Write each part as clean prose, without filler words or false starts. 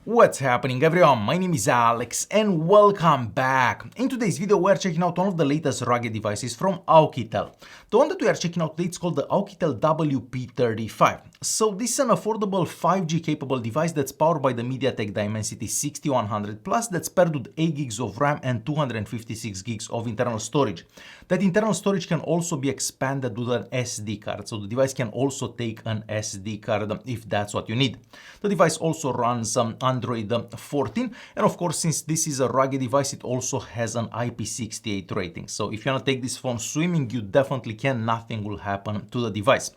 What's happening everyone, my name is Alex and welcome back. In today's video we are checking out one of the latest rugged devices from OUKITEL. The one that we are checking out today is called the OUKITEL WP35. So this is an affordable 5G capable device that's powered by the MediaTek Dimensity 6100 Plus that's paired with 8 gigs of RAM and 256 gigs of internal storage. That internal storage can also be expanded with an SD card, so the device can also take an SD card if that's what you need. The device also runs Android 14, and of course, since this is a rugged device, it also has an IP68 rating. So if you want to take this phone swimming, you definitely can, nothing will happen to the device.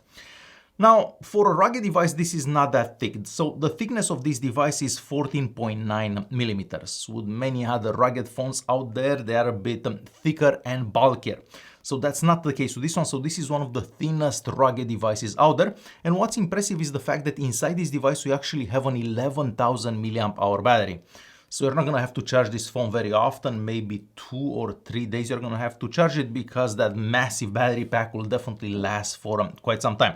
Now, for a rugged device, this is not that thick. So the thickness of this device is 14.9 millimeters. With many other rugged phones out there, they are a bit thicker and bulkier. So that's not the case with this one. So this is one of the thinnest rugged devices out there. And what's impressive is the fact that inside this device, we actually have an 11,000 milliamp hour battery. So you're not going to have to charge this phone very often, maybe 2 or 3 days you're going to have to charge it, because that massive battery pack will definitely last for quite some time.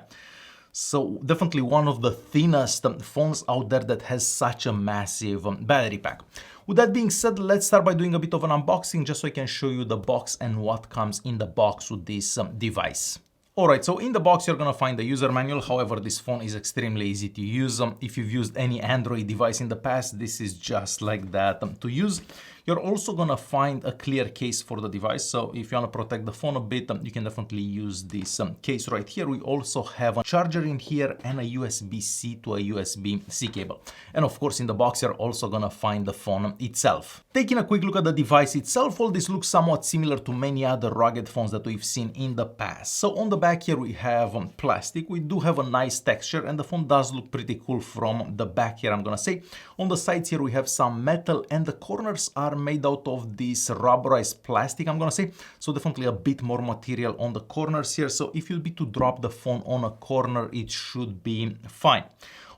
So definitely one of the thinnest phones out there that has such a massive battery pack. With that being said, let's start by doing a bit of an unboxing just so I can show you the box and what comes in the box with this device. Alright, so in the box you're gonna find the user manual. However, this phone is extremely easy to use. If you've used any Android device in the past, this is just like that to use. You're also gonna find a clear case for the device. So if you wanna protect the phone a bit, you can definitely use this case right here. We also have a charger in here and a USB-C to a USB-C cable. And of course, in the box, you're also gonna find the phone itself. Taking a quick look at the device itself, all this looks somewhat similar to many other rugged phones that we've seen in the past. So on the back here, we have plastic. We do have a nice texture and the phone does look pretty cool from the back here, I'm gonna say. On the sides here, we have some metal and the corners are made out of this rubberized plastic, I'm gonna say. So definitely a bit more material on the corners here. So if you'll be to drop the phone on a corner, it should be fine.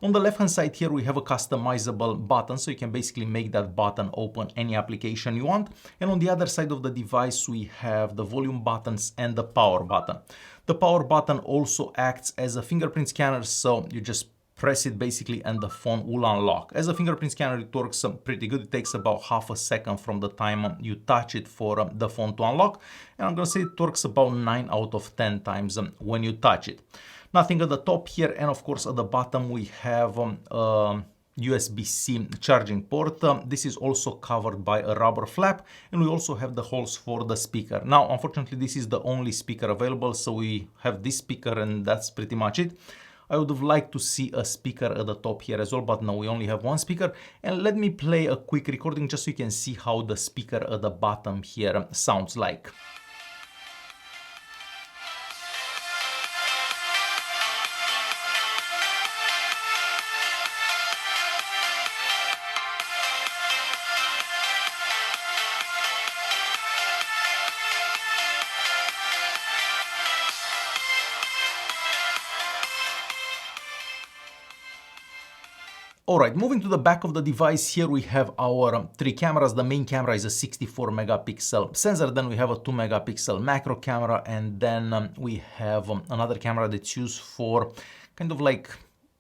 On the left hand side here, we have a customizable button, so you can basically make that button open any application you want. And on the other side of the device, we have the volume buttons and the power button. The power button also acts as a fingerprint scanner, so you just press it basically and the phone will unlock. As a fingerprint scanner, it works pretty good. It takes about half a second from the time you touch it for the phone to unlock. And I'm gonna say it works about 9 out of 10 times when you touch it. Nothing at the top here, and of course at the bottom we have USB-C charging port. This is also covered by a rubber flap, and we also have the holes for the speaker. Now, unfortunately, this is the only speaker available, so we have this speaker and that's pretty much it. I would have liked to see a speaker at the top here as well, but no, we only have one speaker. And let me play a quick recording just so you can see how the speaker at the bottom here sounds like. Alright, moving to the back of the device, here we have our 3 cameras. The main camera is a 64 megapixel sensor, then we have a 2 megapixel macro camera, and then we have another camera that's used for kind of like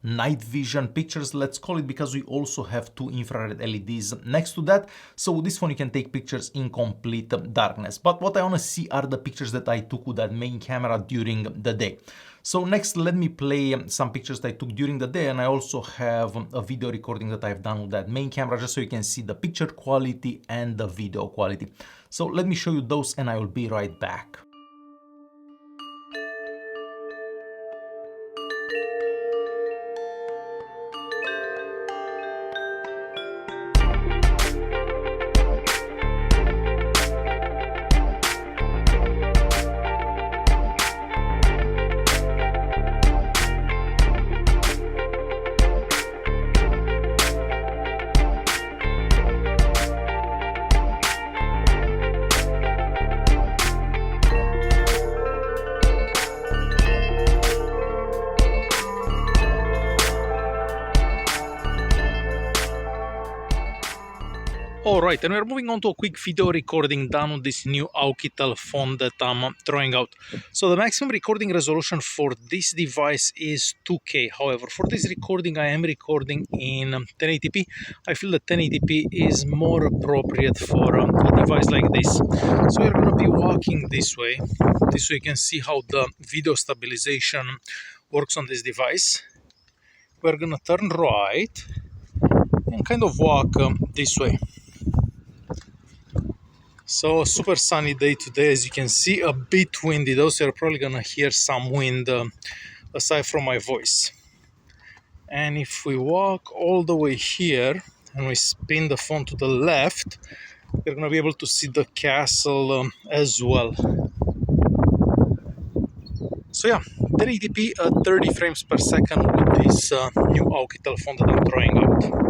night vision pictures, let's call it, because we also have 2 infrared LEDs next to that. So with this phone you can take pictures in complete darkness. But what I want to see are the pictures that I took with that main camera during the day. So next, let me play some pictures that I took during the day, and I also have a video recording that I've done with that main camera just so you can see the picture quality and the video quality. So let me show you those and I will be right back. Alright, and we're moving on to a quick video recording done on this new OUKITEL phone that I'm trying out. So the maximum recording resolution for this device is 2K. However, for this recording, I am recording in 1080p. I feel that 1080p is more appropriate for a device like this. So we're going to be walking this way. This way you can see how the video stabilization works on this device. We're going to turn right and kind of walk this way. So super sunny day today, as you can see, a bit windy though, so you're probably gonna hear some wind aside from my voice. And if we walk all the way here and we spin the phone to the left, you're gonna be able to see the castle as well. So yeah, 1080p at 30 frames per second with this new OUKITEL phone that I'm trying out.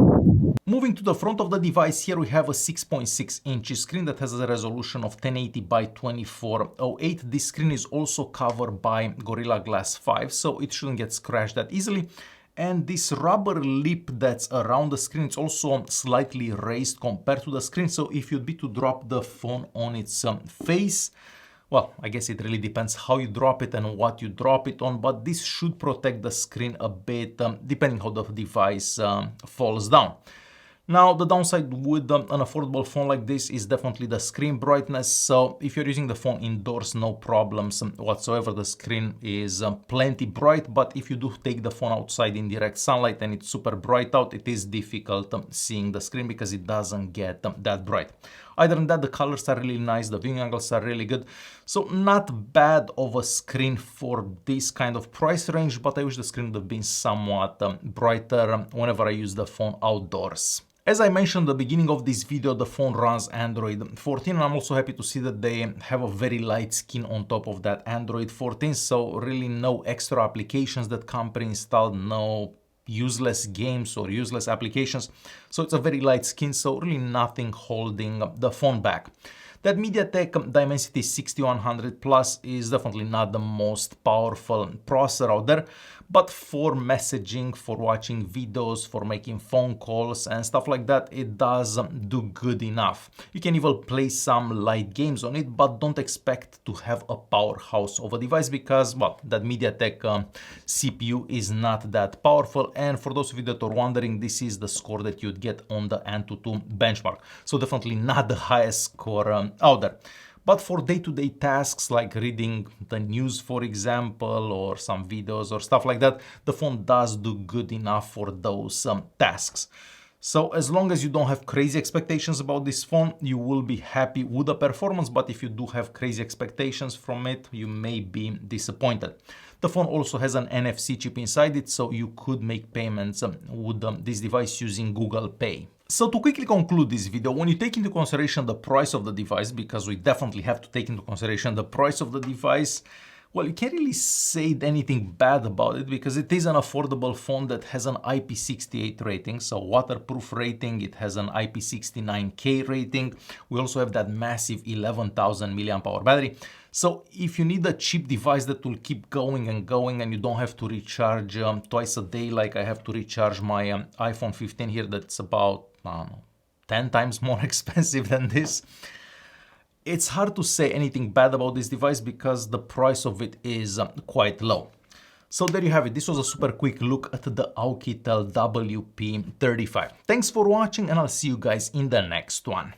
Moving to the front of the device, here we have a 6.6 inch screen that has a resolution of 1080 by 2408. This screen is also covered by Gorilla Glass 5, so it shouldn't get scratched that easily. And this rubber lip that's around the screen is also slightly raised compared to the screen, so if you'd be to drop the phone on its face, well, I guess it really depends how you drop it and what you drop it on, but this should protect the screen a bit, depending how the device falls down. Now, the downside with an affordable phone like this is definitely the screen brightness. So if you're using the phone indoors, no problems whatsoever. The screen is plenty bright, but if you do take the phone outside in direct sunlight and it's super bright out, it is difficult seeing the screen because it doesn't get that bright. Other than that, the colors are really nice, the viewing angles are really good. So not bad of a screen for this kind of price range, but I wish the screen would have been somewhat brighter whenever I use the phone outdoors. As I mentioned at the beginning of this video, the phone runs Android 14, and I'm also happy to see that they have a very light skin on top of that Android 14, so really no extra applications that come pre-installed, no useless games or useless applications. So it's a very light skin, so really nothing holding the phone back. That MediaTek Dimensity 6100 Plus is definitely not the most powerful processor out there, but for messaging, for watching videos, for making phone calls and stuff like that, it does do good enough. You can even play some light games on it, but don't expect to have a powerhouse of a device because, well, that MediaTek CPU is not that powerful. And for those of you that are wondering, this is the score that you'd get on the Antutu benchmark. So definitely not the highest score out there. But for day-to-day tasks like reading the news, for example, or some videos or stuff like that, the phone does do good enough for those tasks. So as long as you don't have crazy expectations about this phone, you will be happy with the performance. But if you do have crazy expectations from it, you may be disappointed. The phone also has an NFC chip inside it, so you could make payments with this device using Google Pay. So to quickly conclude this video, when you take into consideration the price of the device, because we definitely have to take into consideration the price of the device, well, you can't really say anything bad about it because it is an affordable phone that has an IP68 rating, so waterproof rating. It has an IP69K rating. We also have that massive 11,000 mAh battery. So if you need a cheap device that will keep going and you don't have to recharge twice a day like I have to recharge my iPhone 15 here, that's about, I don't know, 10 times more expensive than this. It's hard to say anything bad about this device because the price of it is quite low. So there you have it. This was a super quick look at the OUKITEL WP35. Thanks for watching and I'll see you guys in the next one.